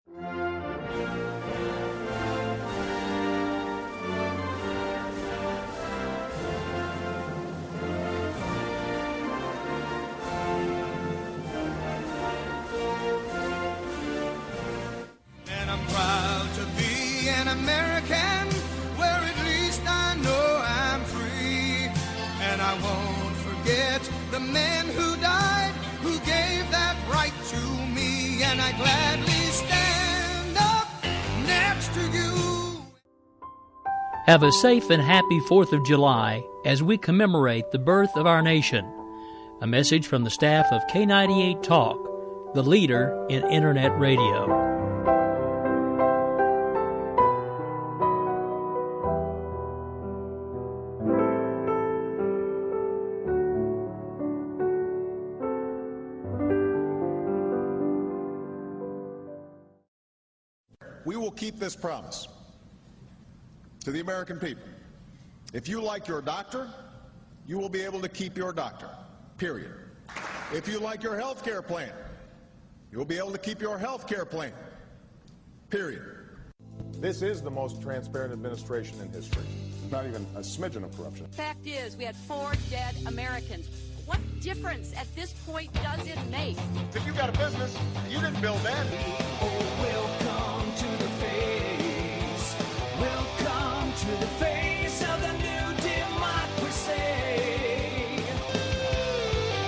And I'm proud to be an American, where at least I know I'm free. And I won't forget the men who died, who gave that right to me. And I gladly stand up next to you. Have a safe and happy 4th of July as we commemorate the birth of our nation. A message from the staff of K98 Talk, the leader in Internet radio. We will keep this promise to the American people. If you like your doctor, you will be able to keep your doctor, period. If you like your health care plan, you will be able to keep your health care plan, period. This is the most transparent administration in history. Not even a smidgen of corruption. Fact is, we had 4 dead Americans. What difference at this point does it make? If you got a business, you didn't build that. Oh, welcome to the face. Welcome to the face of the new democracy.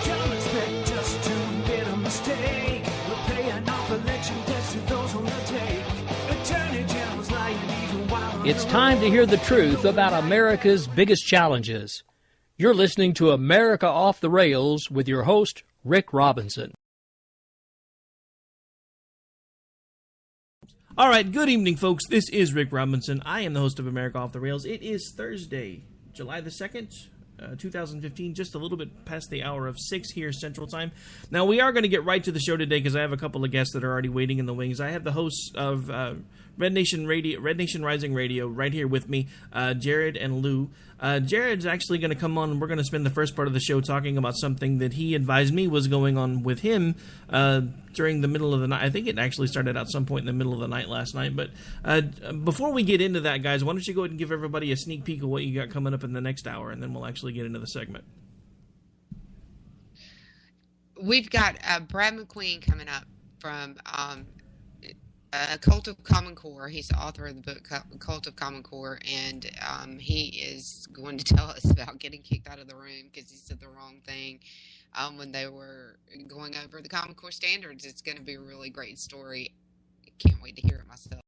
Don't expect us to admit a mistake. We're paying off election debts to those on the take. Attorney General's lying even while It's time to hear the truth about America's biggest challenges. You're listening to America Off the Rails with your host, Rick Robinson. All right, good evening, folks. This is Rick Robinson. I am the host of America Off the Rails. It is Thursday, July the 2nd, 2015, just a little bit past the hour of 6 here Central Time. Now, we are going to get right to the show today because I have a couple of guests that are already waiting in the wings. I have the hosts of Red Nation Rising Radio right here with me, Jared and Lou. Jared's actually going to come on, and we're going to spend the first part of the show talking about something that he advised me was going on with him during the middle of the night. I think it actually started out some point in the middle of the night last night. But before we get into that, guys, why don't you go ahead and give everybody a sneak peek of what you got coming up in the next hour, and then we'll actually get into the segment. We've got Brad McQueen coming up from Cult of Common Core. He's the author of the book Cult of Common Core, and he is going to tell us about getting kicked out of the room because he said the wrong thing when they were going over the Common Core standards. It's going to be a really great story. Can't wait to hear it myself.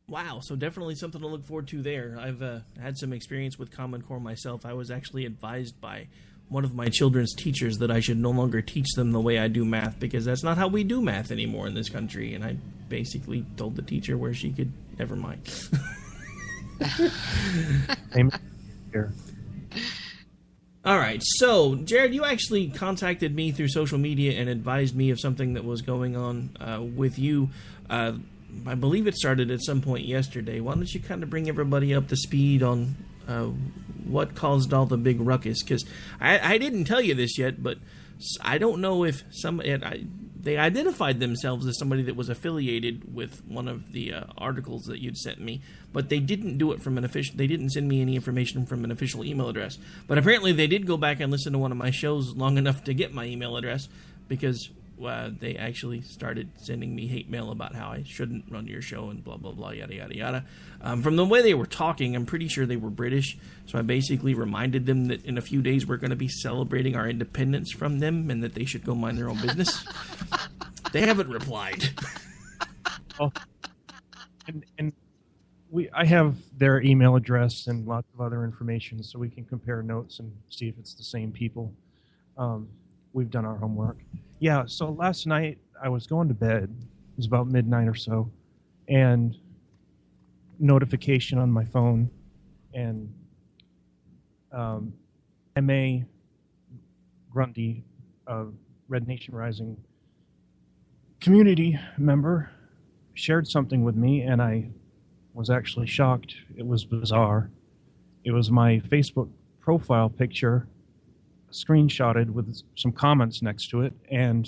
Wow, so definitely something to look forward to there. I've had some experience with Common Core myself. I was actually advised by one of my children's teachers that I should no longer teach them the way I do math because that's not how we do math anymore in this country. And I basically told the teacher where she could, never mind. Here. All right, so Jared, you actually contacted me through social media and advised me of something that was going on with you. I believe it started at some point yesterday. Why don't you kind of bring everybody up to speed on what caused all the big ruckus? Because I didn't tell you this yet, but I don't know if they identified themselves as somebody that was affiliated with one of the articles that you'd sent me, but they didn't do it from an official. They didn't send me any information from an official email address. But apparently, they did go back and listen to one of my shows long enough to get my email address because they actually started sending me hate mail about how I shouldn't run your show and blah, blah, blah, yada, yada, yada. From the way they were talking, I'm pretty sure they were British, so I basically reminded them that in a few days we're going to be celebrating our independence from them and that they should go mind their own business. They haven't replied. Oh, and I have their email address and lots of other information so we can compare notes and see if it's the same people. We've done our homework. Yeah, so last night I was going to bed. It was about midnight or so, and notification on my phone, and M.A. Grundy, a Red Nation Rising community member, shared something with me, and I was actually shocked. It was bizarre. It was my Facebook profile picture screenshotted with some comments next to it, and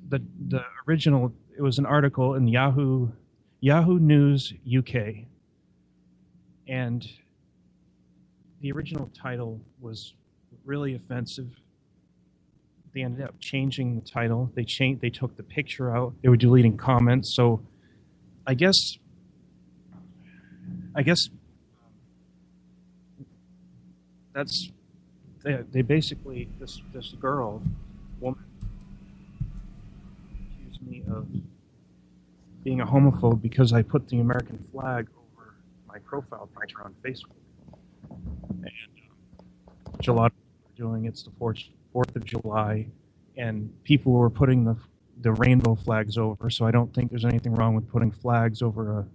the original, it was an article in Yahoo News UK, and the original title was really offensive. They ended up changing the title. They took the picture out. They were deleting comments. So I guess that's they basically this woman accused me of being a homophobe because I put the American flag over my profile picture on Facebook. And which a lot of people are doing. It's the 4th of July, and people were putting the rainbow flags over, so I don't think there's anything wrong with putting flags over a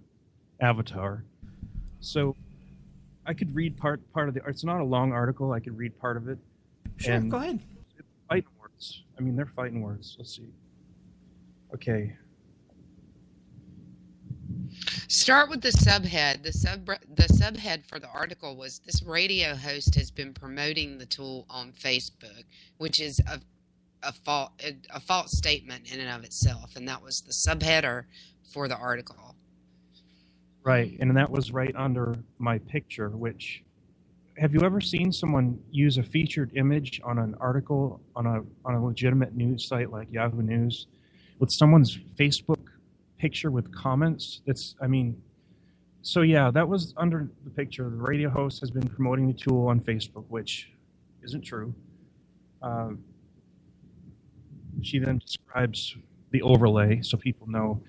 avatar. So I could read part of the... It's not a long article. I could read part of it. Sure, go ahead. It's fighting words. I mean, they're fighting words. Let's see. Okay. Start with the subhead. The subhead for the article was, this radio host has been promoting the tool on Facebook, which is a false statement in and of itself, and that was the subheader for the article. Right, and that was right under my picture, which... Have you ever seen someone use a featured image on an article on a legitimate news site like Yahoo News with someone's Facebook picture with comments? So yeah, that was under the picture. The radio host has been promoting the tool on Facebook, which isn't true. She then describes the overlay so people know.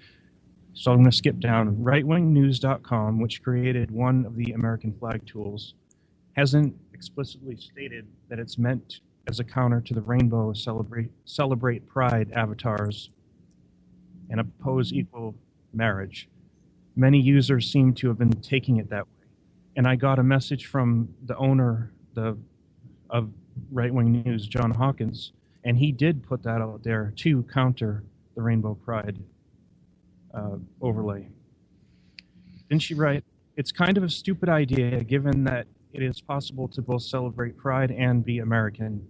So I'm going to skip down. Rightwingnews.com, which created one of the American flag tools, hasn't explicitly stated that it's meant as a counter to the rainbow celebrate pride avatars and oppose equal marriage. Many users seem to have been taking it that way. And I got a message from the owner of Right Wing News, John Hawkins, and he did put that out there to counter the rainbow pride overlay. Didn't she write, "It's kind of a stupid idea given that it is possible to both celebrate pride and be American.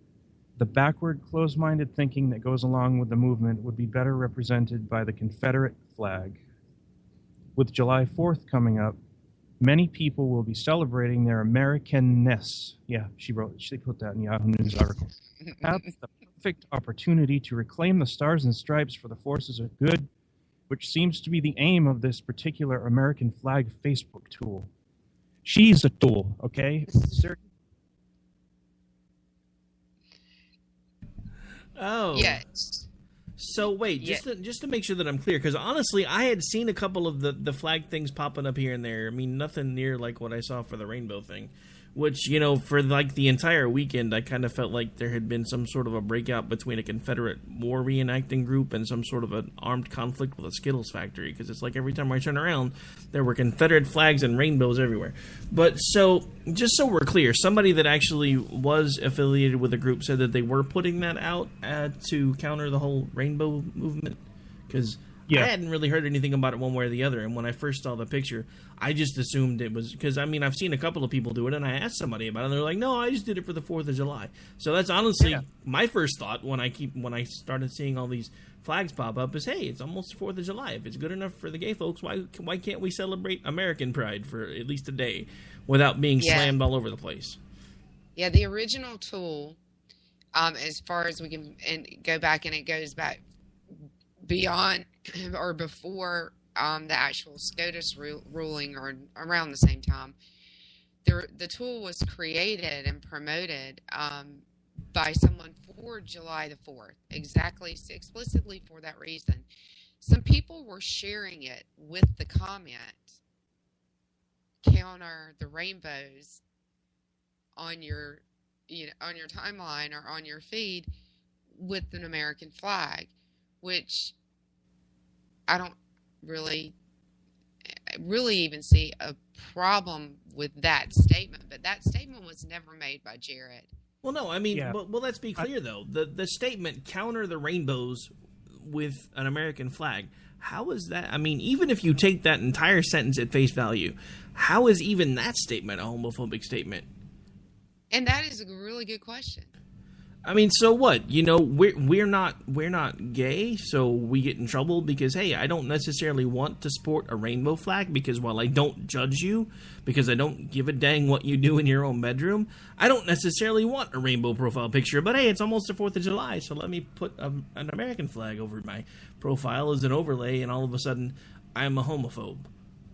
The backward, closed-minded thinking that goes along with the movement would be better represented by the Confederate flag. With July 4th coming up, many people will be celebrating their Americanness." Yeah, she put that in Yahoo News article. "Have the perfect opportunity to reclaim the stars and stripes for the forces of good, which seems to be the aim of this particular American flag Facebook tool." She's a tool, okay? Oh. Yes. So wait, just to make sure that I'm clear, because honestly, I had seen a couple of the flag things popping up here and there. I mean, nothing near like what I saw for the rainbow thing, which, for like the entire weekend, I kind of felt like there had been some sort of a breakout between a Confederate war reenacting group and some sort of an armed conflict with a Skittles factory, because it's like every time I turn around, there were Confederate flags and rainbows everywhere. But so, just so we're clear, somebody that actually was affiliated with a group said that they were putting that out to counter the whole rainbow movement, because I hadn't really heard anything about it one way or the other, and when I first saw the picture, I just assumed it was, because, I've seen a couple of people do it, and I asked somebody about it, and they're like, no, I just did it for the 4th of July. So that's honestly my first thought when I started seeing all these flags pop up is, hey, it's almost the 4th of July. If it's good enough for the gay folks, why can't we celebrate American pride for at least a day without being slammed all over the place? Yeah, the original tool, as far as we can go back, and it goes back beyond or before the actual SCOTUS ruling, or around the same time, the tool was created and promoted by someone for July the 4th, explicitly for that reason. Some people were sharing it with the comment, "Counter the rainbows" on your timeline or on your feed with an American flag, which I don't really even see a problem with that statement. But that statement was never made by Jared. Well, no, well, let's be clear, though. The statement, "counter the rainbows with an American flag," how is that? Even if you take that entire sentence at face value, how is even that statement a homophobic statement? And that is a really good question. I mean, so what? You know, we're not gay, so we get in trouble because, hey, I don't necessarily want to sport a rainbow flag because while I don't judge you, because I don't give a dang what you do in your own bedroom, I don't necessarily want a rainbow profile picture. But hey, it's almost the 4th of July, so let me put an American flag over my profile as an overlay, and all of a sudden, I'm a homophobe.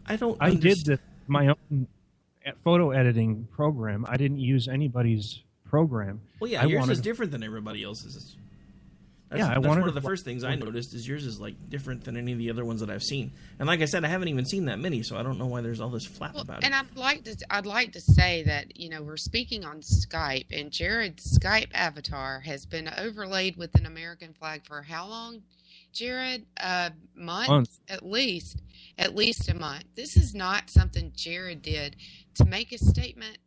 I did my own photo editing program. I didn't use anybody's program. Well, yeah, yours is different than everybody else's. That's one of the first things I noticed is yours is like different than any of the other ones that I've seen. And like I said, I haven't even seen that many, so I don't know why there's all this flap about it. And I'd like to say that, you know, we're speaking on Skype, and Jared's Skype avatar has been overlaid with an American flag for how long, Jared? Months? At least a month. This is not something Jared did to make a statement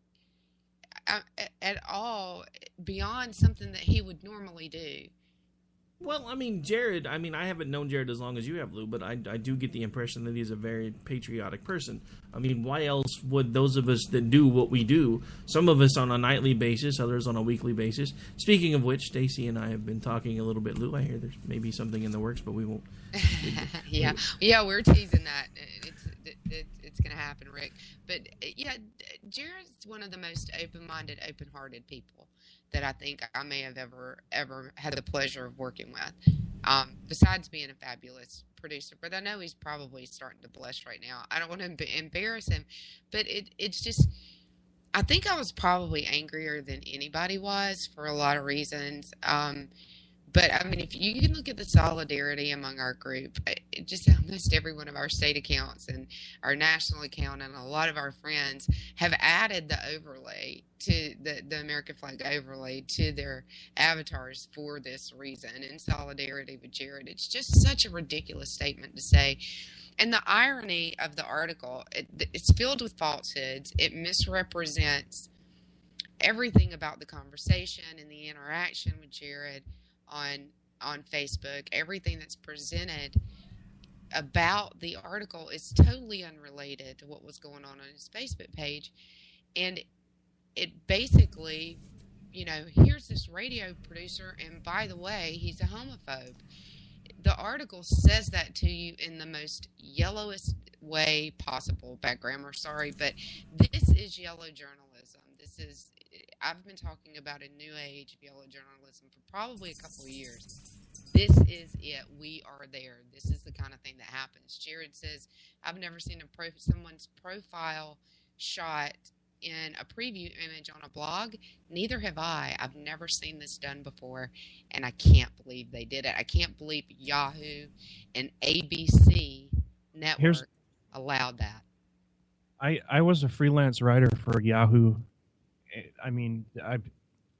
at all beyond something that he would normally do. Well, I mean, Jared, I haven't known Jared as long as you have, Lou, but I do get the impression that he's a very patriotic person. I mean, why else would those of us that do what we do, some of us on a nightly basis, others on a weekly basis. Speaking of which, Stacy and I have been talking a little bit, Lou. I hear there's maybe something in the works, but we won't. Yeah, we're teasing that. It's going to happen, Rick. But, yeah, Jared's one of the most open-minded, open-hearted people that I think I may have ever had the pleasure of working with, besides being a fabulous producer. But I know he's probably starting to blush right now. I don't want to embarrass him, but it's just, I think I was probably angrier than anybody was for a lot of reasons. But, I mean, if you can look at the solidarity among our group, just almost every one of our state accounts and our national account and a lot of our friends have added the overlay to the American flag overlay to their avatars for this reason, in solidarity with Jared. It's just such a ridiculous statement to say. And the irony of the article, it's filled with falsehoods. It misrepresents everything about the conversation and the interaction with Jared on Facebook. Everything that's presented about the article is totally unrelated to what was going on his Facebook page. And it basically, you know, here's this radio producer, and by the way, he's a homophobe. The article says that to you in the most yellowest way possible. Bad grammar, sorry, but this is yellow journalism. I've been talking about a new age of yellow journalism for probably a couple of years. This is it. We are there. This is the kind of thing that happens. Jared says, I've never seen someone's profile shot in a preview image on a blog. Neither have I. I've never seen this done before, and I can't believe they did it. I can't believe Yahoo and ABC Network allowed that. I was a freelance writer for Yahoo. I mean,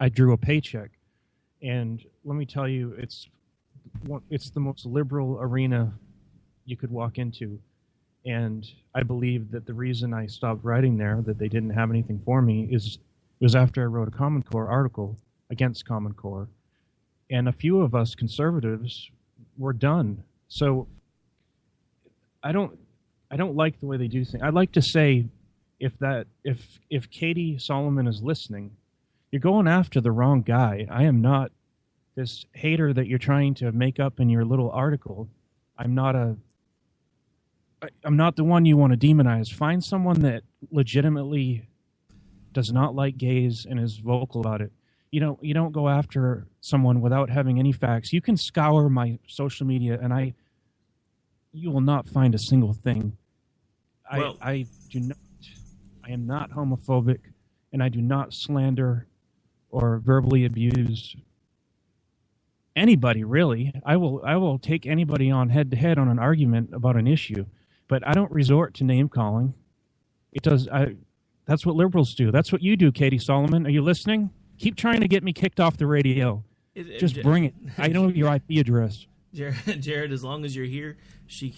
I drew a paycheck, and let me tell you, it's the most liberal arena you could walk into. And I believe that the reason I stopped writing there, that they didn't have anything for me, was after I wrote a Common Core article against Common Core, and a few of us conservatives were done. So I don't like the way they do things. I'd like to say, if Katie Solomon is listening, you're going after the wrong guy. I am not this hater that you're trying to make up in your little article. I'm not the one you want to demonize. Find someone that legitimately does not like gays and is vocal about it. You don't go after someone without having any facts. You can scour my social media, and you will not find a single thing. Well, I am not homophobic, and I do not slander or verbally abuse anybody, really. I will take anybody on head-to-head on an argument about an issue, but I don't resort to name-calling. That's what liberals do. That's what you do, Katie Solomon. Are you listening? Keep trying to get me kicked off the radio. Just bring it. I know your IP address. Jared, as long as you're here, she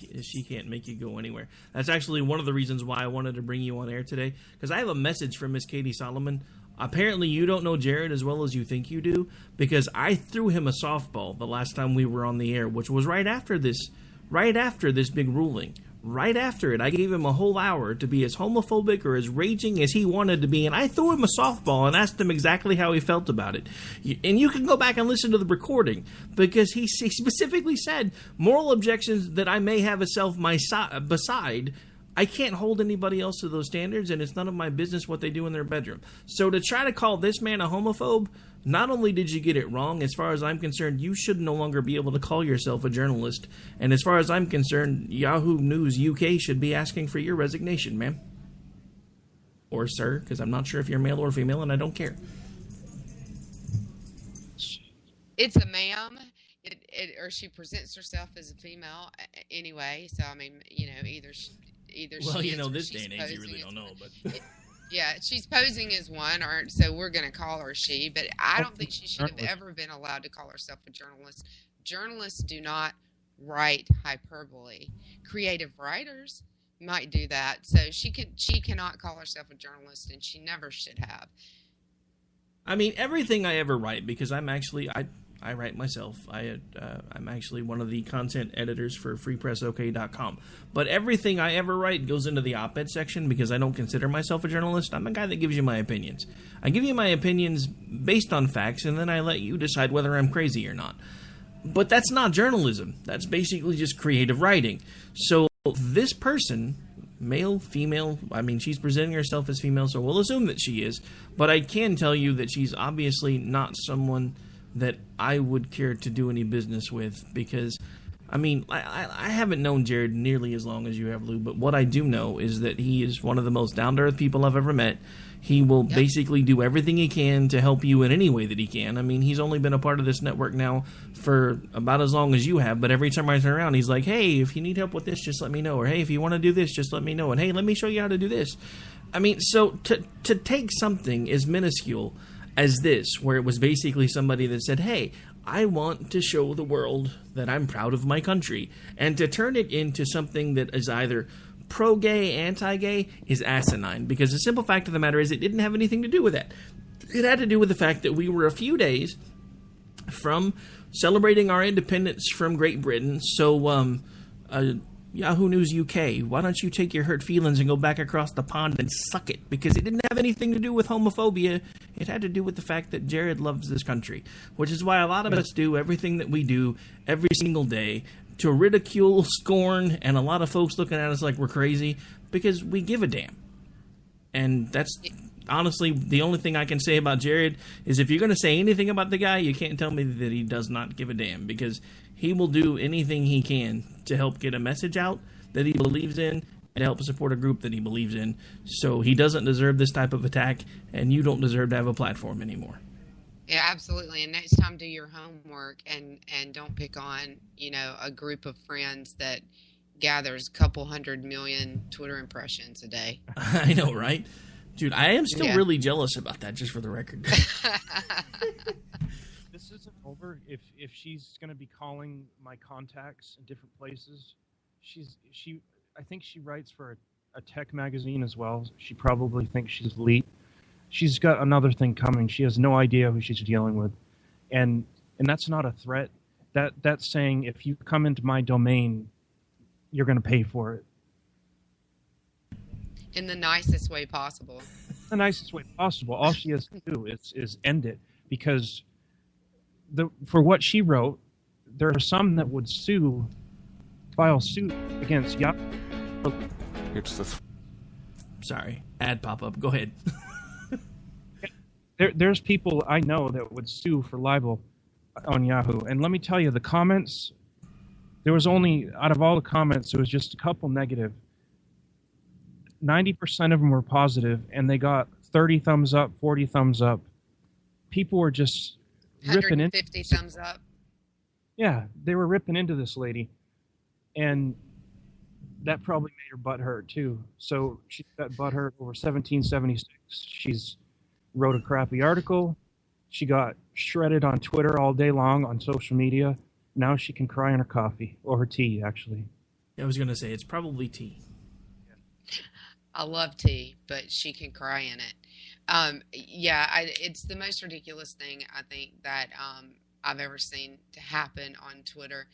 can't make you go anywhere. That's actually one of the reasons why I wanted to bring you on air today, because I have a message from Miss Katie Solomon. Apparently you don't know Jared as well as you think you do, because I threw him a softball the last time we were on the air, which was right after this big ruling, Right after it, I gave him a whole hour to be as homophobic or as raging as he wanted to be, and I threw him a softball and asked him exactly how he felt about it. And you can go back and listen to the recording, because he specifically said, moral objections that I may have beside, I can't hold anybody else to those standards, and it's none of my business what they do in their bedroom. So to try to call this man a homophobe, not only did you get it wrong, as far as I'm concerned, you should no longer be able to call yourself a journalist. And as far as I'm concerned, Yahoo News UK should be asking for your resignation, ma'am. Or sir, because I'm not sure if you're male or female, and I don't care. It's a ma'am. Or she presents herself as a female anyway. So, I mean, you know, either well, she you know, is, this day and age, you really don't know, but... Yeah, she's posing as one, or so we're going to call her she, but I don't think she should have ever been allowed to call herself a journalist. Journalists do not write hyperbole. Creative writers might do that, so she cannot call herself a journalist, and she never should have. I mean, everything I ever write, because I'm actually... I write myself. I'm actually one of the content editors for FreePressOK.com. But everything I ever write goes into the op-ed section because I don't consider myself a journalist. I'm a guy that gives you my opinions. I give you my opinions based on facts, and then I let you decide whether I'm crazy or not. But that's not journalism. That's basically just creative writing. So this person, male, female, I mean, she's presenting herself as female, so we'll assume that she is. But I can tell you that she's obviously not someone that I would care to do any business with, because, I mean, I haven't known Jared nearly as long as you have, Lou, but what I do know is that he is one of the most down-to-earth people I've ever met. He will basically do everything he can to help you in any way that he can. I mean, he's only been a part of this network now for about as long as you have, but every time I turn around, he's like, hey, if you need help with this, just let me know, or hey, if you want to do this, just let me know, and hey, let me show you how to do this. I mean, so to take something as minuscule as this, where it was basically somebody that said, hey, I want to show the world that I'm proud of my country, and to turn it into something that is either pro-gay, anti-gay, is asinine, because the simple fact of the matter is it didn't have anything to do with that. It had to do with the fact that we were a few days from celebrating our independence from Great Britain, so Yahoo News UK, why don't you take your hurt feelings and go back across the pond and suck it? Because it didn't have anything to do with homophobia. It had to do with the fact that Jared loves this country, which is why a lot of us do everything that we do every single day to ridicule, scorn, and a lot of folks looking at us like we're crazy, because we give a damn. And that's honestly the only thing I can say about Jared is if you're going to say anything about the guy, you can't tell me that he does not give a damn, because he will do anything he can to help get a message out that he believes in and help support a group that he believes in. So he doesn't deserve this type of attack, and you don't deserve to have a platform anymore. Yeah, absolutely. And next time, do your homework and don't pick on, you know, a group of friends that gathers a couple 100 million Twitter impressions a day. I know, right? Dude, I am still really jealous about that, just for the record. This isn't over. If she's going to be calling my contacts in different places, I think she writes for a tech magazine as well. She probably thinks she's elite. She's got another thing coming. She has no idea who she's dealing with, and that's not a threat. That's saying if you come into my domain, you're going to pay for it. In the nicest way possible. The nicest way possible. All she has to do is end it, because for what she wrote, there are some that would file suit against Yahoo. Sorry, ad pop-up. Go ahead. There's people I know that would sue for libel on Yahoo. And let me tell you, the comments, there was only, out of all the comments, there was just a couple negative. 90% of them were positive, and they got 30 thumbs up, 40 thumbs up. People were just ripping into 150 thumbs up. Yeah, they were ripping into this lady, and that probably made her butt hurt too. So she got butt hurt over 1776. She's wrote a crappy article. She got shredded on Twitter all day long on social media. Now she can cry in her coffee, or her tea, actually. I was going to say, it's probably tea. I love tea, but she can cry in it. It's the most ridiculous thing I think that I've ever seen to happen on Twitter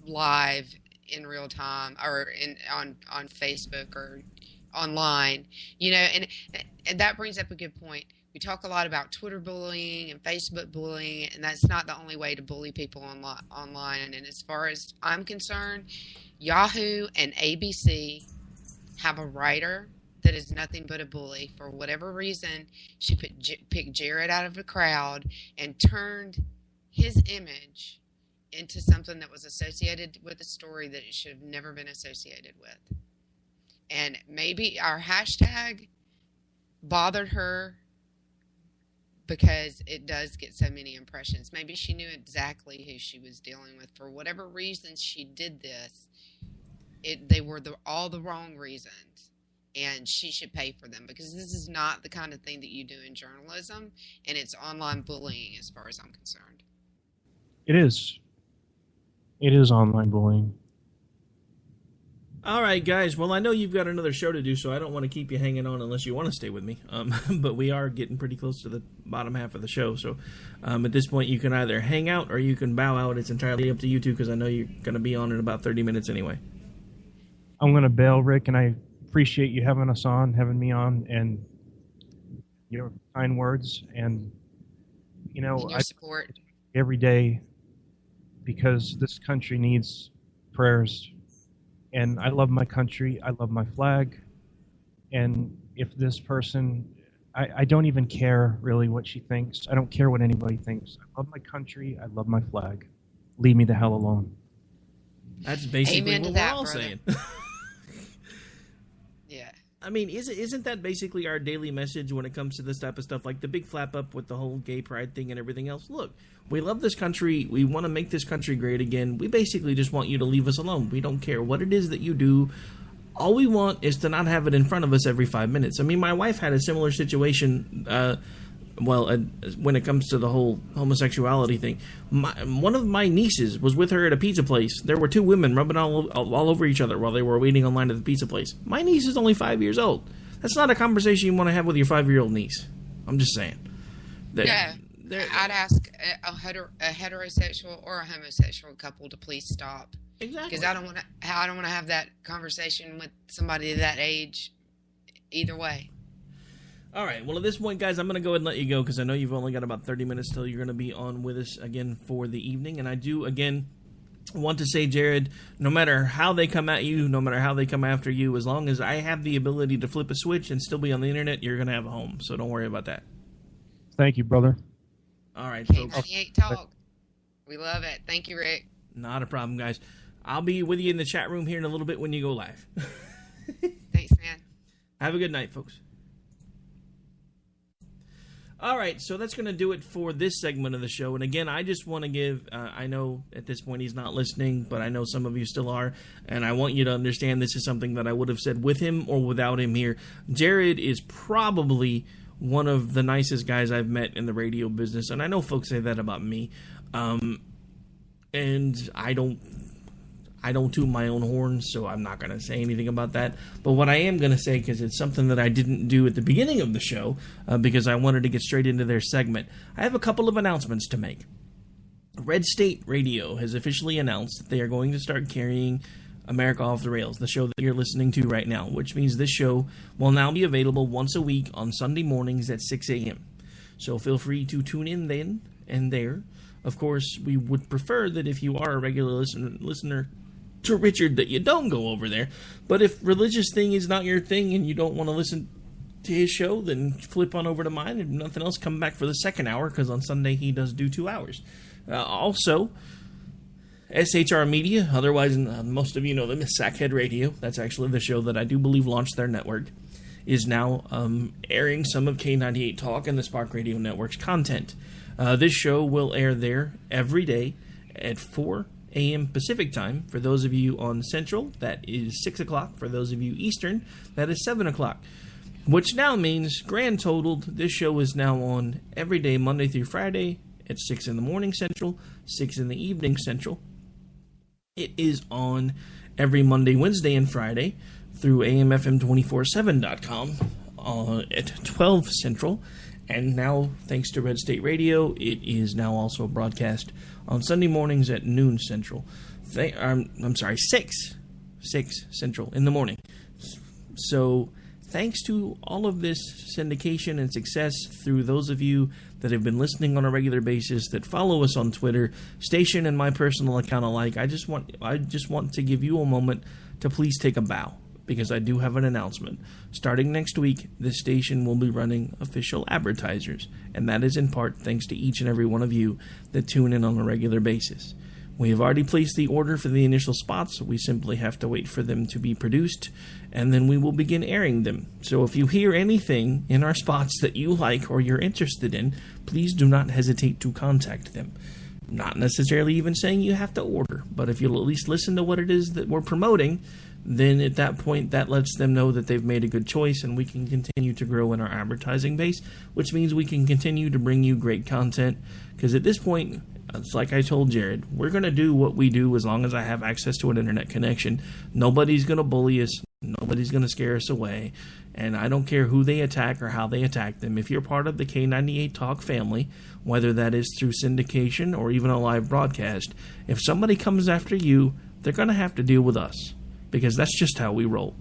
live. in real time or on Facebook or online, and that brings up a good point. We talk a lot about Twitter bullying and Facebook bullying, and that's not the only way to bully people online. And as far as I'm concerned, Yahoo and ABC have a writer that is nothing but a bully. For whatever reason, she picked Jared out of the crowd and turned his image into something that was associated with a story that it should have never been associated with. And maybe our hashtag bothered her because it does get so many impressions. Maybe she knew exactly who she was dealing with. For whatever reasons she did this, they were all the wrong reasons, and she should pay for them, because this is not the kind of thing that you do in journalism, and it's online bullying as far as I'm concerned. It is. It is online bullying. All right, guys. Well, I know you've got another show to do, so I don't want to keep you hanging on unless you want to stay with me. But we are getting pretty close to the bottom half of the show. So at this point, you can either hang out or you can bow out. It's entirely up to you two, because I know you're going to be on in about 30 minutes anyway. I'm going to bail, Rick, and I appreciate you having me on, and your kind words. And, your support. Every day, because this country needs prayers. And I love my country. I love my flag. And if this person, I don't even care really what she thinks. I don't care what anybody thinks. I love my country. I love my flag. Leave me the hell alone. That's basically what we're all brother. saying. Yeah. I mean, isn't that basically our daily message when it comes to this type of stuff? Like the big flap up with the whole gay pride thing and everything else. Look, we love this country. We want to make this country great again. We basically just want you to leave us alone. We don't care what it is that you do. All we want is to not have it in front of us every 5 minutes. I mean, my wife had a similar situation, when it comes to the whole homosexuality thing. One of my nieces was with her at a pizza place. There were two women rubbing all over each other while they were waiting online at the pizza place. My niece is only 5 years old. That's not a conversation you want to have with your 5-year-old niece. I'm just saying. I'd ask a heterosexual or a homosexual couple to please stop. Exactly. Because I don't want to have that conversation with somebody that age either way. All right. Well, at this point, guys, I'm going to go ahead and let you go, because I know you've only got about 30 minutes till you're going to be on with us again for the evening. And I do, again, want to say, Jared, no matter how they come at you, no matter how they come after you, as long as I have the ability to flip a switch and still be on the internet, you're going to have a home. So don't worry about that. Thank you, brother. All right, folks. K98 Talk. We love it. Thank you, Rick. Not a problem, guys. I'll be with you in the chat room here in a little bit when you go live. Thanks, man. Have a good night, folks. All right, so that's going to do it for this segment of the show. And again, I just want to give, I know at this point he's not listening, but I know some of you still are. And I want you to understand this is something that I would have said with him or without him here. Jared is probably one of the nicest guys I've met in the radio business. And I know folks say that about me. And I don't toot my own horn, so I'm not going to say anything about that. But what I am going to say, because it's something that I didn't do at the beginning of the show, because I wanted to get straight into their segment, I have a couple of announcements to make. Red State Radio has officially announced that they are going to start carrying America Off the Rails, the show that you're listening to right now, which means this show will now be available once a week on Sunday mornings at 6 a.m. So feel free to tune in then and there. Of course, we would prefer that if you are a regular listener to Richard, that you don't go over there. But if religious thing is not your thing and you don't want to listen to his show, then flip on over to mine, and nothing else, come back for the second hour, because on Sunday he does do 2 hours. Also, SHR Media, otherwise most of you know them as Sackhead Radio, that's actually the show that I do believe launched their network, is now airing some of K98 Talk and the Spark Radio Network's content. This show will air there every day at 4 a.m. Pacific time. For those of you on Central, that is 6 o'clock. For those of you Eastern, that is 7 o'clock. Which now means, grand totaled, this show is now on every day, Monday through Friday, at 6 in the morning Central, 6 in the evening Central. It is on every Monday, Wednesday, and Friday through AMFM247.com at 12 Central, And now, thanks to Red State Radio, it is now also broadcast on Sunday mornings at noon Central. 6 Central in the morning. So, thanks to all of this syndication and success through those of you that have been listening on a regular basis, that follow us on Twitter, station and my personal account alike, I just want to give you a moment to please take a bow, because I do have an announcement. Starting next week, this station will be running official advertisers, and that is in part thanks to each and every one of you that tune in on a regular basis. We have already placed the order for the initial spots. We simply have to wait for them to be produced, and then we will begin airing them. So if you hear anything in our spots that you like or you're interested in, please do not hesitate to contact them. Not necessarily even saying you have to order, but if you'll at least listen to what it is that we're promoting, then at that point that lets them know that they've made a good choice, and we can continue to grow in our advertising base, which means we can continue to bring you great content, because at this point, it's like I told Jared, we're going to do what we do as long as I have access to an internet connection. Nobody's going to bully us. Nobody's going to scare us away. And I don't care who they attack or how they attack them. If you're part of the K98 Talk family, whether that is through syndication or even a live broadcast, if somebody comes after you, they're going to have to deal with us, because that's just how we roll.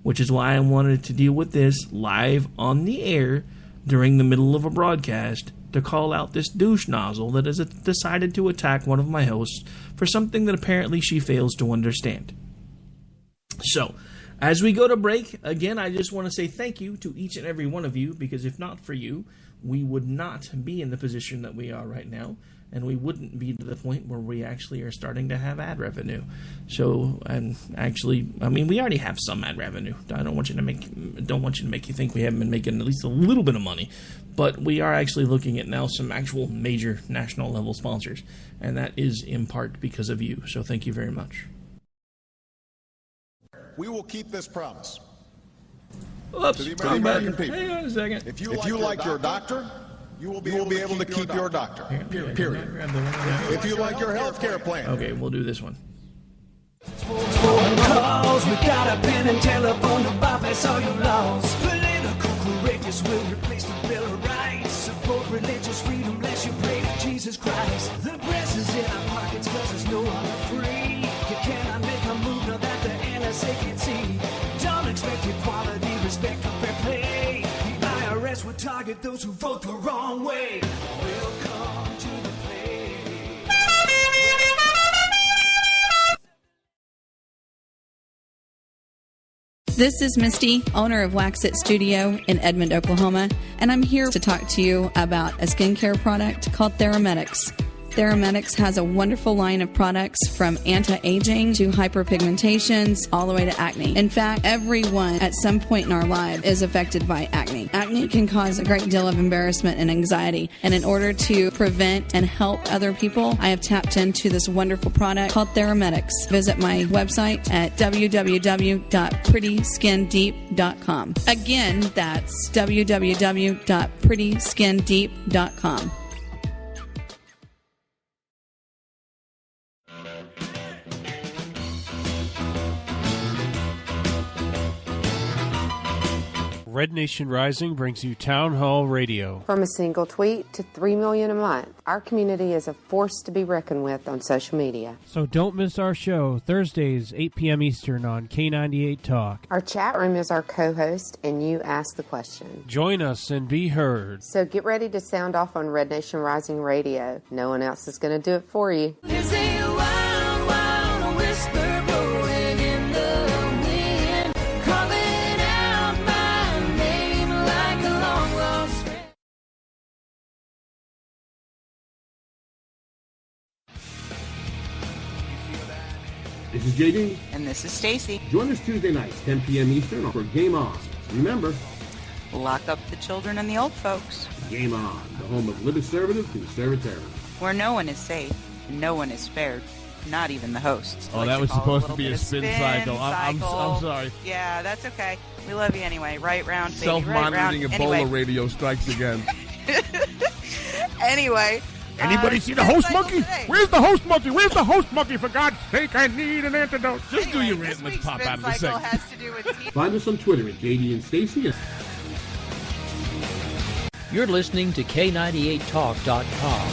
Which is why I wanted to deal with this live on the air during the middle of a broadcast, to call out this douche nozzle that has decided to attack one of my hosts for something that apparently she fails to understand. So, as we go to break, again, I just want to say thank you to each and every one of you, because if not for you, we would not be in the position that we are right now, and we wouldn't be to the point where we actually are starting to have ad revenue. So, and actually, I mean, we already have some ad revenue. I don't want you to make you think we haven't been making at least a little bit of money, but we are actually looking at now some actual major national level sponsors, and that is in part because of you. So, thank you very much. We will keep this promise. Oops, To the American people. Hang on a second. If you like your doctor, you will be able to keep your doctor. Period. If you like your health care plan. Okay, we'll do this one. Calls, we got a pen and telephone to bypass all your laws. Political correctness will replace the Bill of Rights. Support religious freedom, lest you pray to Jesus Christ. The press is in our pockets cause there's no longer free. You cannot make a move now that the NSA can see. Don't expect equality, respect or fair play. The IRS will target those who vote the wrong way. Welcome to the play. This is Misty, owner of Wax It Studio in Edmond, Oklahoma, and I'm here to talk to you about a skincare product called Theramedics. Theramedics has a wonderful line of products from anti-aging to hyperpigmentations all the way to acne. In fact, everyone at some point in our life is affected by acne. Acne can cause a great deal of embarrassment and anxiety, and in order to prevent and help other people, I have tapped into this wonderful product called Theramedics. Visit my website at www.prettyskindeep.com. Again, that's www.prettyskindeep.com. Red Nation Rising brings you Town Hall Radio. From a single tweet to 3 million a month, our community is a force to be reckoned with on social media. So don't miss our show, Thursdays, 8 p.m. Eastern on K98 Talk. Our chat room is our co-host, and you ask the question. Join us and be heard. So get ready to sound off on Red Nation Rising Radio. No one else is going to do it for you. There's a wild, wild whisper blowing in the wind, calling out my name like a long lost friend. This is JD. And this is Stacy. Join us Tuesday nights, 10 p.m. Eastern for Game On. Remember, Lock up the children and the old folks. Game On, the home of Liberservative Conservative. Where no one is safe, no one is spared, not even the hosts. Oh, that was supposed to be a spin cycle. I'm sorry. Yeah, that's okay. We love you anyway. Right round, baby. Self-monitoring right Ebola anyway. radio strikes again. Anyway. Anybody see the host monkey? Where's the host monkey? Where's the host monkey? For God's sake, I need an antidote. Just do your rant. Let's pop out of the segment. Has to do with Find us on Twitter at JD and Stacy. You're listening to K98Talk.com.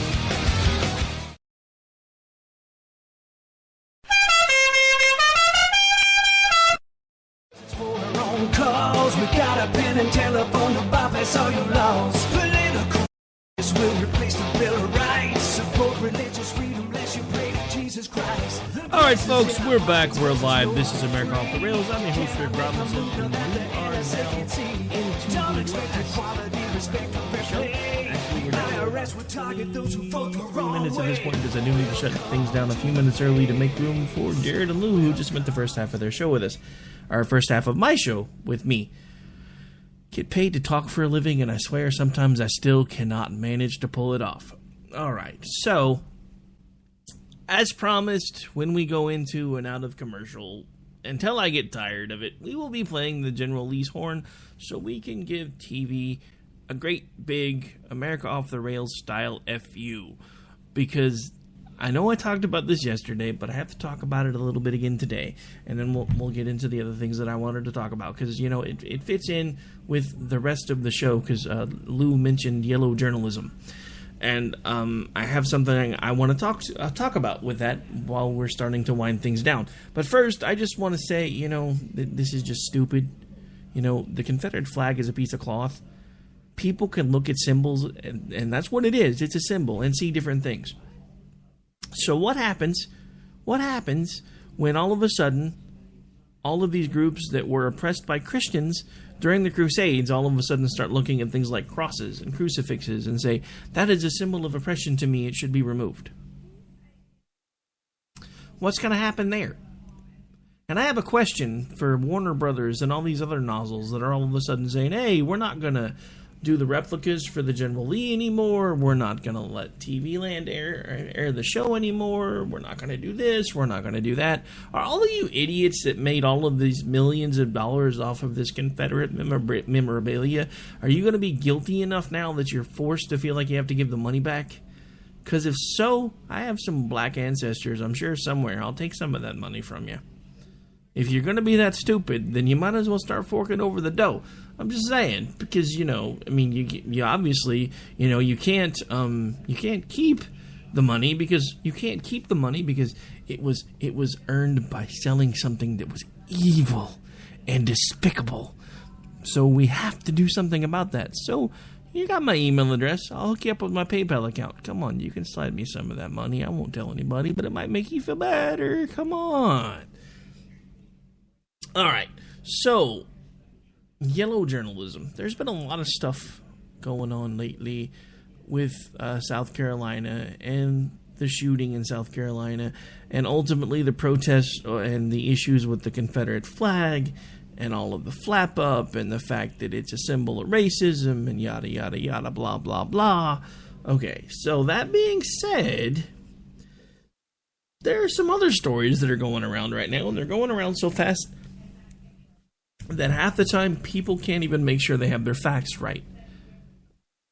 Calls, we got a pen and telephone to bypass all your laws. Political will replace the Bill of Rights. Support religious freedom, lest you pray to Jesus Christ. All right, folks, we're back. We're live. This is America Off the Rails. I'm your host, Rick Robinson, and we are now into the 3 minutes at this point because I do need to shut things down a few minutes early to make room for Jared and Lou, who just spent the first half of their show with us. Our first half of my show with me. Get paid to talk for a living, and I swear sometimes I still cannot manage to pull it off. All right, so as promised, when we go into and out of commercial, until I get tired of it, we will be playing the General Lee's horn so we can give TV a great big America Off the Rails style FU. Because I know I talked about this yesterday, but I have to talk about it a little bit again today, and then we'll get into the other things that I wanted to talk about, because, you know, it fits in with the rest of the show, because Lou mentioned yellow journalism, and I have something I want to talk about with that while we're starting to wind things down. But first, I just want to say, you know, this is just stupid. You know, the Confederate flag is a piece of cloth. People can look at symbols, and that's what it is. It's a symbol, and see different things. So what happens when all of a sudden all of these groups that were oppressed by Christians during the Crusades all of a sudden start looking at things like crosses and crucifixes and say, that is a symbol of oppression to me, it should be removed? What's going to happen there? And I have a question for Warner Brothers and all these other nozzles that are all of a sudden saying, hey, we're not going to do the replicas for the General Lee anymore. We're not going to let TV Land air the show anymore. We're not going to do this. We're not going to do that. Are all of you idiots that made all of these millions of dollars off of this Confederate memorabilia, are you going to be guilty enough now that you're forced to feel like you have to give the money back? Because if so, I have some black ancestors, I'm sure, somewhere. I'll take some of that money from you. If you're going to be that stupid, then you might as well start forking over the dough. I'm just saying, because, you know, I mean, you obviously, you know, you can't keep the money because it was earned by selling something that was evil and despicable. So we have to do something about that. So you got my email address. I'll hook you up with my PayPal account. Come on, you can slide me some of that money. I won't tell anybody, but it might make you feel better. Come on. All right, so yellow journalism. There's been a lot of stuff going on lately with South Carolina and the shooting in South Carolina, and ultimately the protests and the issues with the Confederate flag and all of the flap up and the fact that it's a symbol of racism and yada, yada, yada, blah, blah, blah. Okay, so that being said, there are some other stories that are going around right now, and they're going around so fast that half the time people can't even make sure they have their facts right.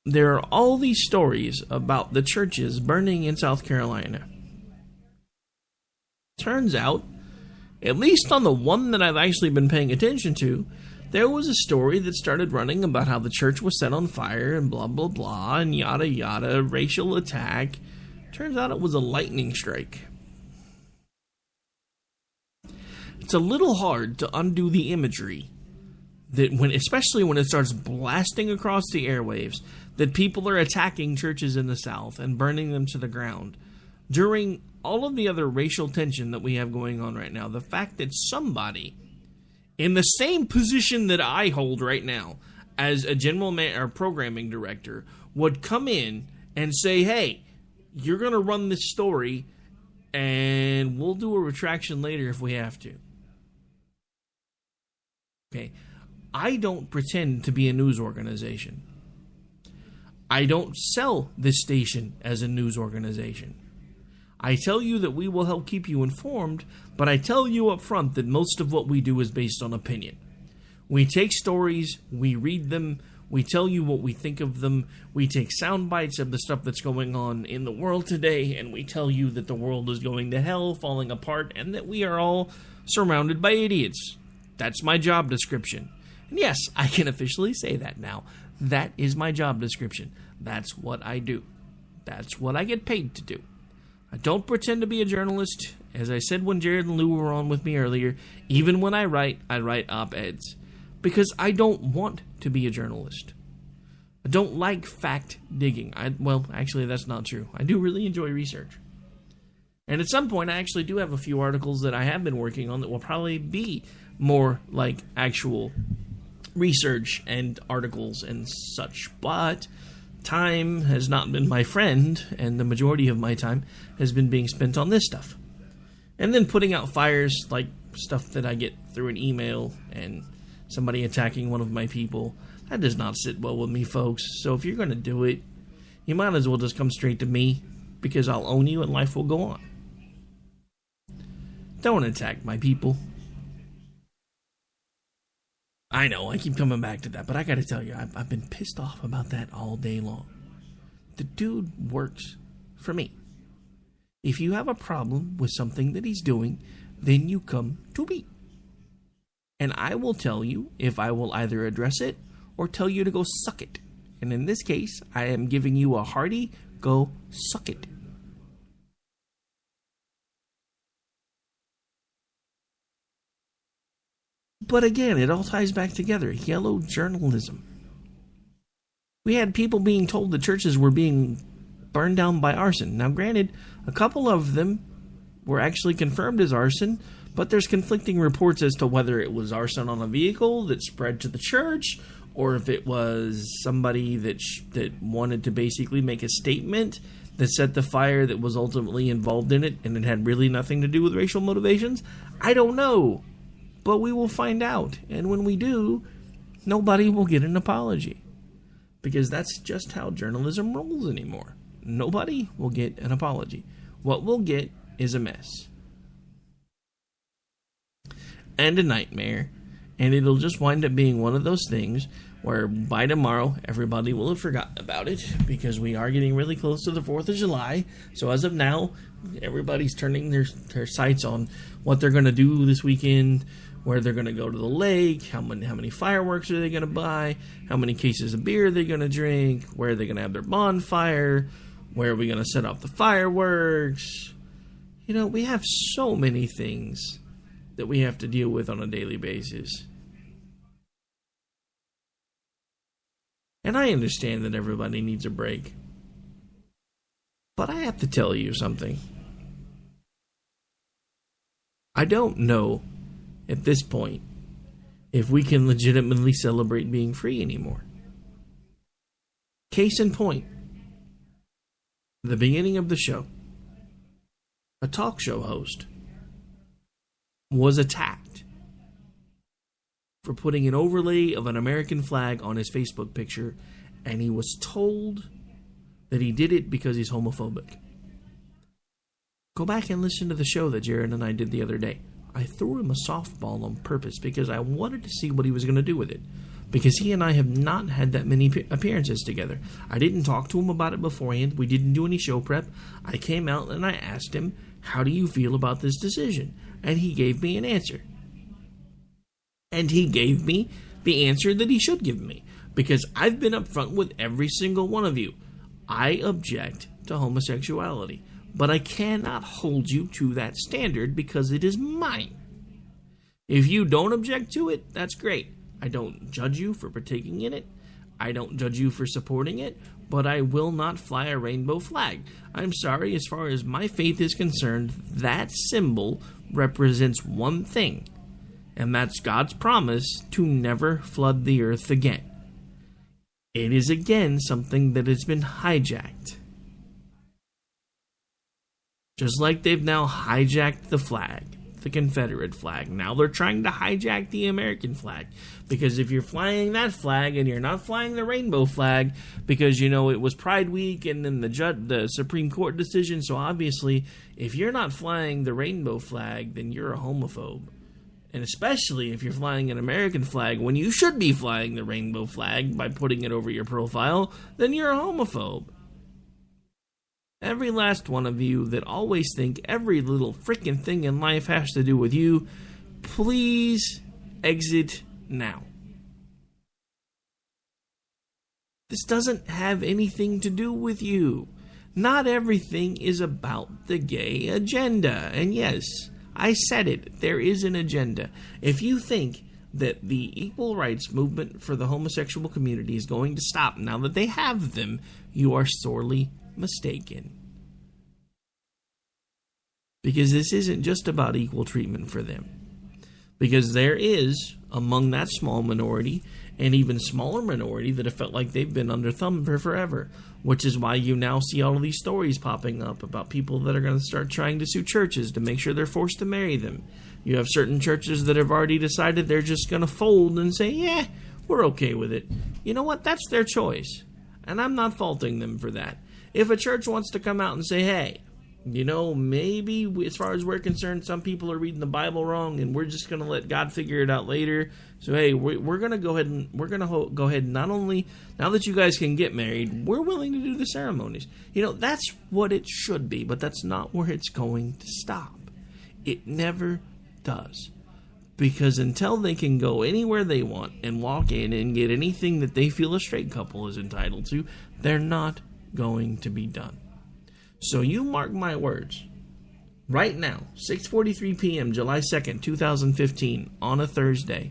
There are all these stories about the churches burning in South Carolina. Turns out, at least on the one that I've actually been paying attention to, there was a story that started running about how the church was set on fire and blah, blah, blah, and yada, yada, racial attack. Turns out it was a lightning strike. It's a little hard to undo the imagery that especially when it starts blasting across the airwaves, that people are attacking churches in the South and burning them to the ground. During all of the other racial tension that we have going on right now, the fact that somebody in the same position that I hold right now as a general or programming director would come in and say, hey, you're going to run this story and we'll do a retraction later if we have to. Okay, I don't pretend to be a news organization. I don't sell this station as a news organization. I tell you that we will help keep you informed, but I tell you up front that most of what we do is based on opinion. We take stories, we read them, we tell you what we think of them, we take sound bites of the stuff that's going on in the world today, and we tell you that the world is going to hell, falling apart, and that we are all surrounded by idiots. That's my job description. And yes, I can officially say that now. That is my job description. That's what I do. That's what I get paid to do. I don't pretend to be a journalist. As I said when Jared and Lou were on with me earlier, even when I write op-eds. Because I don't want to be a journalist. I don't like fact digging. Well, actually, that's not true. I do really enjoy research. And at some point, I actually do have a few articles that I have been working on that will probably be more like actual research and articles and such. But time has not been my friend, and the majority of my time has been being spent on this stuff. And then putting out fires like stuff that I get through an email and somebody attacking one of my people. That does not sit well with me, folks. So if you're going to do it, you might as well just come straight to me, because I'll own you and life will go on. Don't attack my people. I know, I keep coming back to that, but I gotta tell you, I've been pissed off about that all day long. The dude works for me. If you have a problem with something that he's doing, then you come to me. And I will tell you if I will either address it or tell you to go suck it. And in this case, I am giving you a hearty go suck it. But again, it all ties back together. Yellow journalism. We had people being told the churches were being burned down by arson. Now, granted, a couple of them were actually confirmed as arson, but there's conflicting reports as to whether it was arson on a vehicle that spread to the church, or if it was somebody that wanted to basically make a statement that set the fire that was ultimately involved in it, and it had really nothing to do with racial motivations. I don't know. But we will find out. And when we do, nobody will get an apology. Because that's just how journalism rolls anymore. Nobody will get an apology. What we'll get is a mess. And a nightmare. And it'll just wind up being one of those things where by tomorrow, everybody will have forgotten about it. Because we are getting really close to the 4th of July. So as of now, everybody's turning their sights on what they're going to do this weekend, where they're going to go to the lake, how many fireworks are they going to buy, how many cases of beer are they going to drink, where are they going to have their bonfire, where are we going to set off the fireworks. You know, we have so many things that we have to deal with on a daily basis. And I understand that everybody needs a break. But I have to tell you something. I don't know at this point if we can legitimately celebrate being free anymore. Case in point, at the beginning of the show, a talk show host was attacked for putting an overlay of an American flag on his Facebook picture, and he was told that he did it because he's homophobic. Go back and listen to the show that Jared and I did the other day. I threw him a softball on purpose because I wanted to see what he was going to do with it. Because he and I have not had that many appearances together. I didn't talk to him about it beforehand. We didn't do any show prep. I came out and I asked him, how do you feel about this decision? And he gave me an answer. And he gave me the answer that he should give me. Because I've been upfront with every single one of you. I object to homosexuality. But I cannot hold you to that standard because it is mine. If you don't object to it, that's great. I don't judge you for partaking in it. I don't judge you for supporting it. But I will not fly a rainbow flag. I'm sorry, as far as my faith is concerned, that symbol represents one thing. And that's God's promise to never flood the earth again. It is again something that has been hijacked. Just like they've now hijacked the flag, the Confederate flag. Now they're trying to hijack the American flag. Because if you're flying that flag and you're not flying the rainbow flag, because, you know, it was Pride Week and then the Supreme Court decision, so obviously, if you're not flying the rainbow flag, then you're a homophobe. And especially if you're flying an American flag when you should be flying the rainbow flag by putting it over your profile, then you're a homophobe. Every last one of you that always think every little freaking thing in life has to do with you, please exit now. This doesn't have anything to do with you. Not everything is about the gay agenda. And yes, I said it. There is an agenda. If you think that the equal rights movement for the homosexual community is going to stop now that they have them, you are sorely mistaken. Because this isn't just about equal treatment for them. Because there is, among that small minority, an even smaller minority that have felt like they've been under thumb for forever. Which is why you now see all of these stories popping up about people that are going to start trying to sue churches to make sure they're forced to marry them. You have certain churches that have already decided they're just going to fold and say, yeah, we're okay with it. You know what? That's their choice. And I'm not faulting them for that. If a church wants to come out and say, hey, you know, maybe as far as we're concerned, some people are reading the Bible wrong, and we're just going to let God figure it out later. So hey, we're going to go ahead and not only now that you guys can get married, we're willing to do the ceremonies. You know, that's what it should be, but that's not where it's going to stop. It never does. Because until they can go anywhere they want and walk in and get anything that they feel a straight couple is entitled to, they're not going to be done. So you mark my words. Right now, 6:43 p.m., July 2nd, 2015, on a Thursday,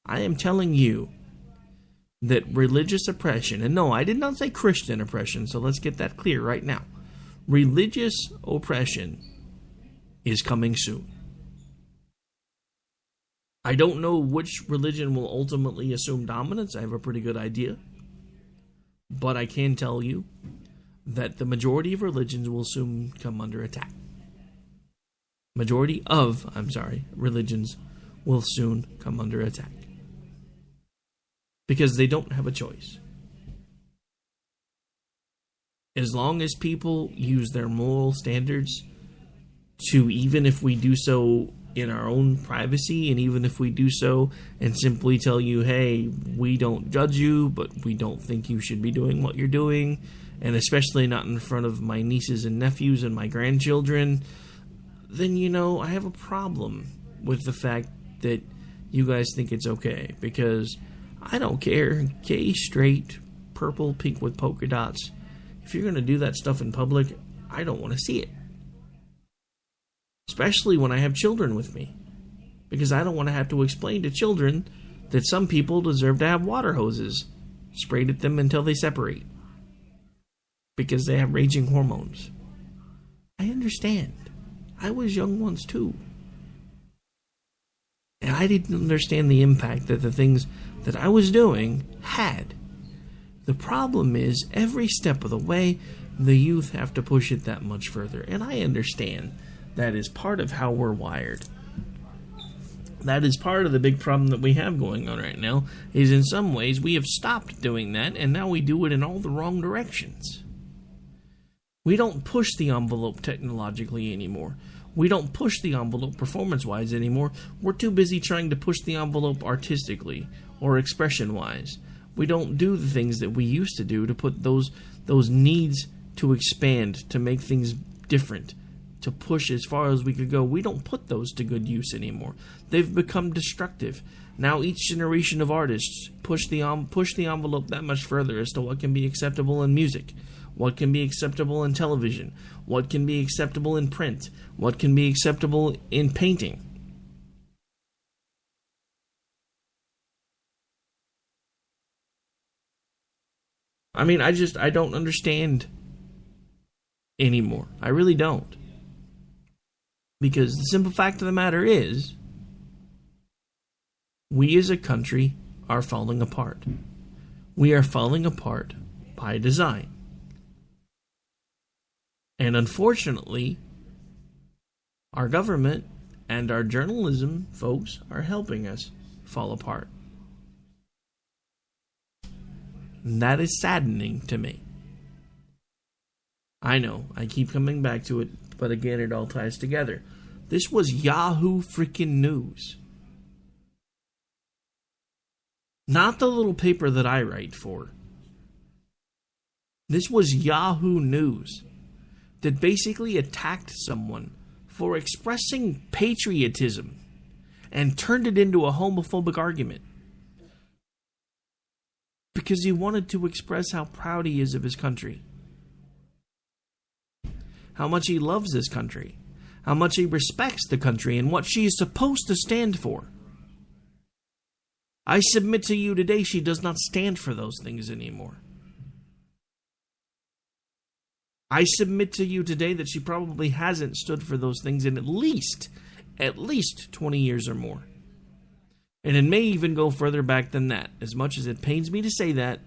I am telling you that religious oppression, and no, I did not say Christian oppression, so let's get that clear right now. Religious oppression is coming soon. I don't know which religion will ultimately assume dominance. I have a pretty good idea. But I can tell you that the majority of religions will soon come under attack. Religions will soon come under attack. Because they don't have a choice. As long as people use their moral standards to, even if we do so in our own privacy, and even if we do so and simply tell you, hey, we don't judge you, but we don't think you should be doing what you're doing, and especially not in front of my nieces and nephews and my grandchildren, then, you know, I have a problem with the fact that you guys think it's okay. Because I don't care, gay, straight, purple, pink with polka dots. If you're going to do that stuff in public, I don't want to see it. Especially when I have children with me. Because I don't want to have to explain to children that some people deserve to have water hoses sprayed at them until they separate. Because they have raging hormones. I understand. I was young once too. And I didn't understand the impact that the things that I was doing had. The problem is, every step of the way, the youth have to push it that much further. And I understand that is part of how we're wired. That is part of the big problem that we have going on right now, is in some ways we have stopped doing that, and now we do it in all the wrong directions. We don't push the envelope technologically anymore. We don't push the envelope performance-wise anymore. We're too busy trying to push the envelope artistically or expression-wise. We don't do the things that we used to do to put those needs to expand, to make things different, to push as far as we could go. We don't put those to good use anymore. They've become destructive. Now each generation of artists push the envelope that much further as to what can be acceptable in music, what can be acceptable in television, what can be acceptable in print, what can be acceptable in painting. I mean, I don't understand anymore. I really don't. Because the simple fact of the matter is, we as a country are falling apart. We are falling apart by design. And unfortunately, our government and our journalism folks are helping us fall apart. And that is saddening to me. I know, I keep coming back to it, but again, it all ties together. This was Yahoo freaking News. Not the little paper that I write for. This was Yahoo News that basically attacked someone for expressing patriotism and turned it into a homophobic argument. because he wanted to express how proud he is of his country, how much he loves this country, how much he respects the country and what she is supposed to stand for. I submit to you today she does not stand for those things anymore. I submit to you today that she probably hasn't stood for those things in at least 20 years or more. And it may even go further back than that. As much as it pains me to say that,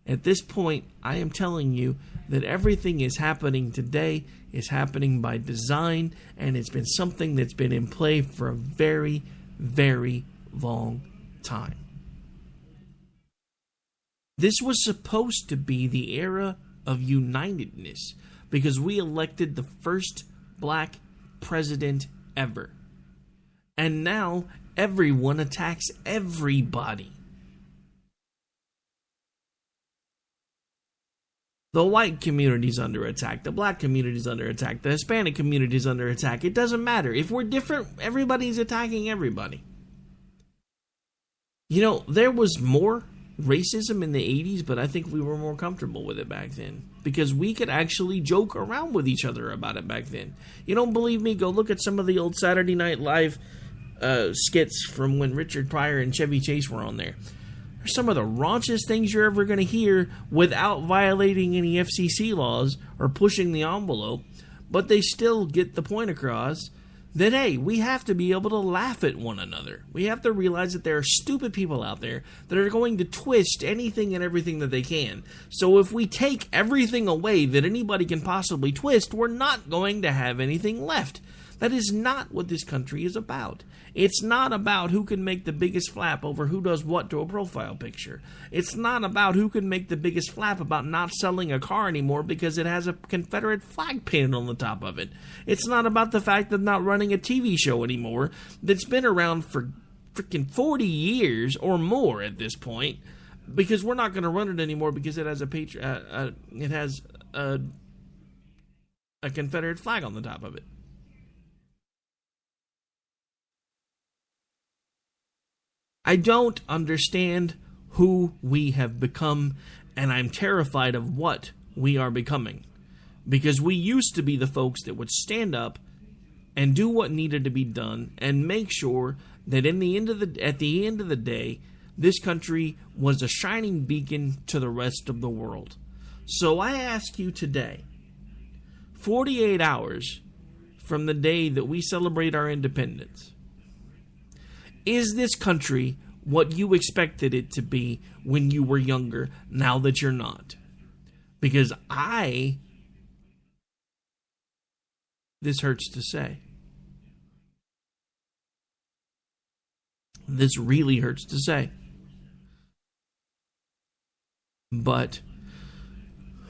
at this point, I am telling you that everything is happening today is happening by design, and it's been something that's been in play for a very, very long time. This was supposed to be the era of unitedness because we elected the first black president ever. And now everyone attacks everybody. The white community's under attack. The black community's under attack. The Hispanic community's under attack. It doesn't matter. If we're different, everybody's attacking everybody. You know, there was more racism in the 80s, but I think we were more comfortable with it back then because we could actually joke around with each other about it back then. You don't believe me? Go look at some of the old Saturday Night Live skits from when Richard Pryor and Chevy Chase were on there. They're some of the raunchiest things you're ever going to hear without violating any FCC laws or pushing the envelope, but they still get the point across that, hey, we have to be able to laugh at one another. We have to realize that there are stupid people out there that are going to twist anything and everything that they can. So if we take everything away that anybody can possibly twist, we're not going to have anything left. That is not what this country is about. It's not about who can make the biggest flap over who does what to a profile picture. It's not about who can make the biggest flap about not selling a car anymore because it has a Confederate flag painted on the top of it. It's not about the fact that not running a TV show anymore that's been around for freaking 40 years or more at this point, because we're not going to run it anymore because it has a Confederate flag on the top of it. I don't understand who we have become, and I'm terrified of what we are becoming. Because we used to be the folks that would stand up and do what needed to be done and make sure that at the end of the day, this country was a shining beacon to the rest of the world. So I ask you today, 48 hours from the day that we celebrate our independence, is this country what you expected it to be when you were younger, now that you're not? Because this hurts to say. This really hurts to say. But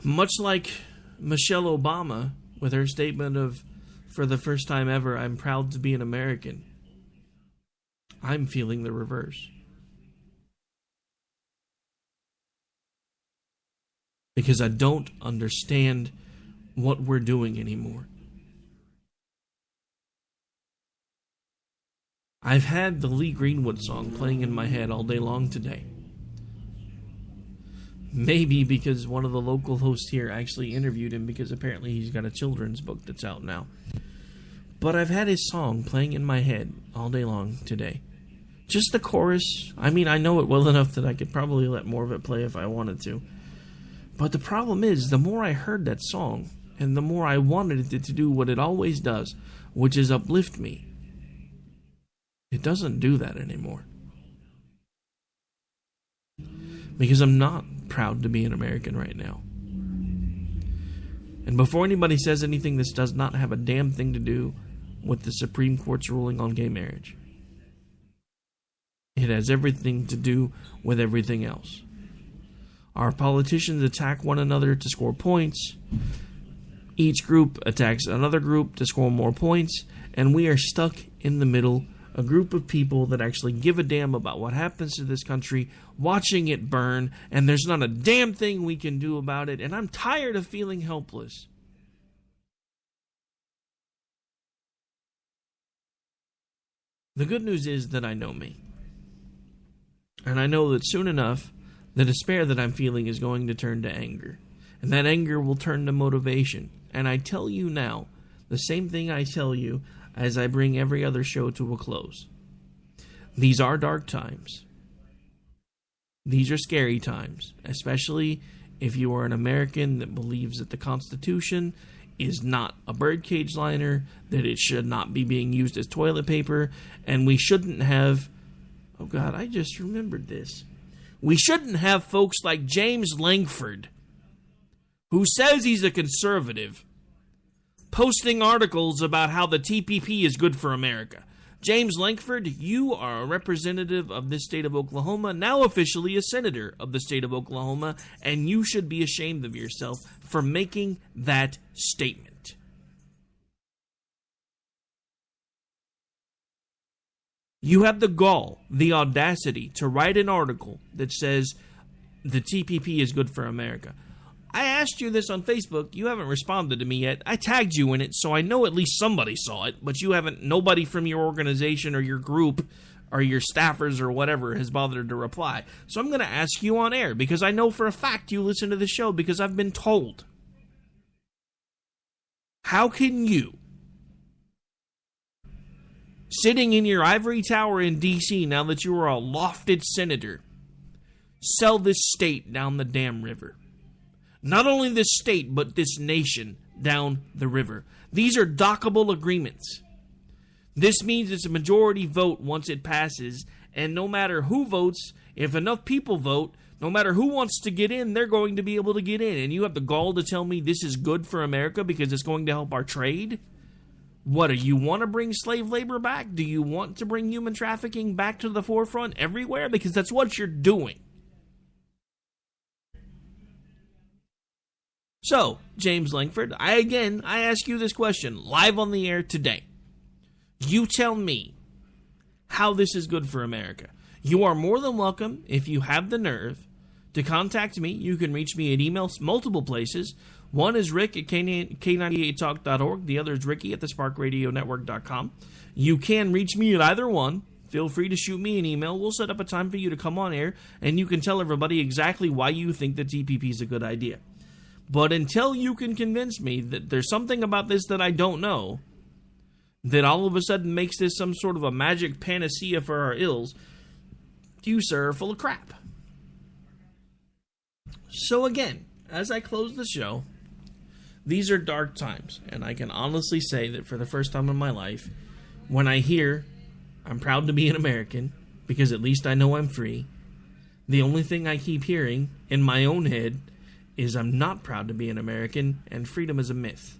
much like Michelle Obama with her statement of, for the first time ever, I'm proud to be an American, I'm feeling the reverse. Because I don't understand what we're doing anymore. I've had the Lee Greenwood song playing in my head all day long today. Maybe because one of the local hosts here actually interviewed him, because apparently he's got a children's book that's out now. But I've had his song playing in my head all day long today. Just the chorus. I mean, I know it well enough that I could probably let more of it play if I wanted to. But the problem is, the more I heard that song, and the more I wanted it to do what it always does, which is uplift me, it doesn't do that anymore. Because I'm not proud to be an American right now. And before anybody says anything, this does not have a damn thing to do with the Supreme Court's ruling on gay marriage. It has everything to do with everything else. Our politicians attack one another to score points. Each group attacks another group to score more points. And we are stuck in the middle, a group of people that actually give a damn about what happens to this country, watching it burn, and there's not a damn thing we can do about it. And I'm tired of feeling helpless. The good news is that I know me. And I know that soon enough, The despair that I'm feeling is going to turn to anger. And that anger will turn to motivation. And I tell you now, the same thing I tell you as I bring every other show to a close. These are dark times. These are scary times, especially if you are an American that believes that the Constitution is not a birdcage liner, that it should not be being used as toilet paper, and we shouldn't have... Oh God, I just remembered this. We shouldn't have folks like James Lankford, who says he's a conservative, posting articles about how the TPP is good for America. James Lankford, you are a representative of this state of Oklahoma, now officially a senator of the state of Oklahoma, and you should be ashamed of yourself for making that statement. You have the gall, the audacity to write an article that says the TPP is good for America. I asked you this on Facebook. You haven't responded to me yet. I tagged you in it, so I know at least somebody saw it, but you haven't. Nobody from your organization or your group or your staffers or whatever has bothered to reply. So I'm going to ask you on air, because I know for a fact you listen to the show, because I've been told. How can you, sitting in your ivory tower in D.C., now that you are a lofted senator, sell this state down the damn river? Not only this state, but this nation down the river. These are dockable agreements. This means it's a majority vote once it passes, and no matter who votes, if enough people vote, no matter who wants to get in, they're going to be able to get in. And you have the gall to tell me this is good for America because it's going to help our trade? What, do you want to bring slave labor back? Do you want to bring human trafficking back to the forefront everywhere? Because that's what you're doing. So, James Lankford, I ask you this question live on the air today. You tell me how this is good for America. You are more than welcome, if you have the nerve, to contact me. You can reach me at email multiple places. One is Rick at K98talk.org. The other is Ricky at thesparkradionetwork.com. You can reach me at either one. Feel free to shoot me an email. We'll set up a time for you to come on air, and you can tell everybody exactly why you think the TPP is a good idea. But until you can convince me that there's something about this that I don't know, that all of a sudden makes this some sort of a magic panacea for our ills, you, sir, are full of crap. So again, as I close the show, these are dark times, and I can honestly say that for the first time in my life, when I hear I'm proud to be an American, because at least I know I'm free, the only thing I keep hearing in my own head is I'm not proud to be an American, and freedom is a myth.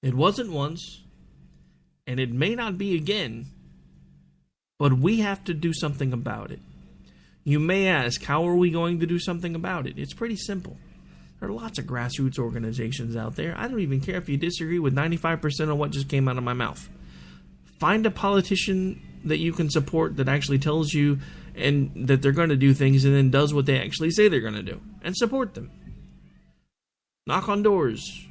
It wasn't once, and it may not be again, but we have to do something about it. You may ask, how are we going to do something about it? It's pretty simple. There are lots of grassroots organizations out there. I don't even care if you disagree with 95% of what just came out of my mouth. Find a politician that you can support that actually tells you and that they're going to do things and then does what they actually say they're going to do. And support them. Knock on doors.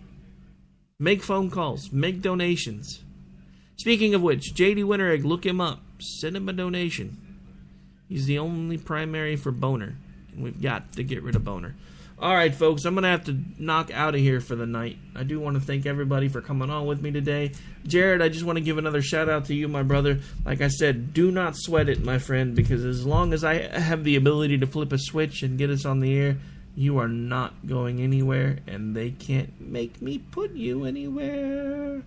Make phone calls. Make donations. Speaking of which, J.D. Winteregg, look him up. Send him a donation. He's the only primary for Boner. And we've got to get rid of Boner. Alright, folks, I'm going to have to knock out of here for the night. I do want to thank everybody for coming on with me today. Jared, I just want to give another shout out to you, my brother. Like I said, do not sweat it, my friend, because as long as I have the ability to flip a switch and get us on the air, you are not going anywhere, and they can't make me put you anywhere.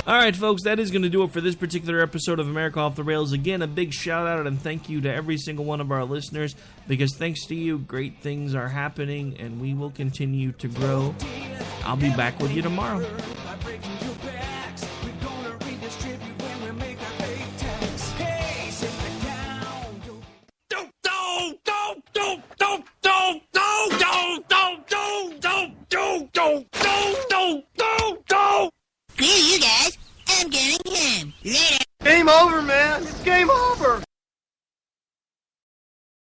Alright, folks, that is going to do it for this particular episode of America Off the Rails. Again, a big shout out and thank you to every single one of our listeners, because thanks to you, great things are happening, and we will continue to grow. I'll be back with you tomorrow. Screw you guys. I'm going home. Later. Game over, man.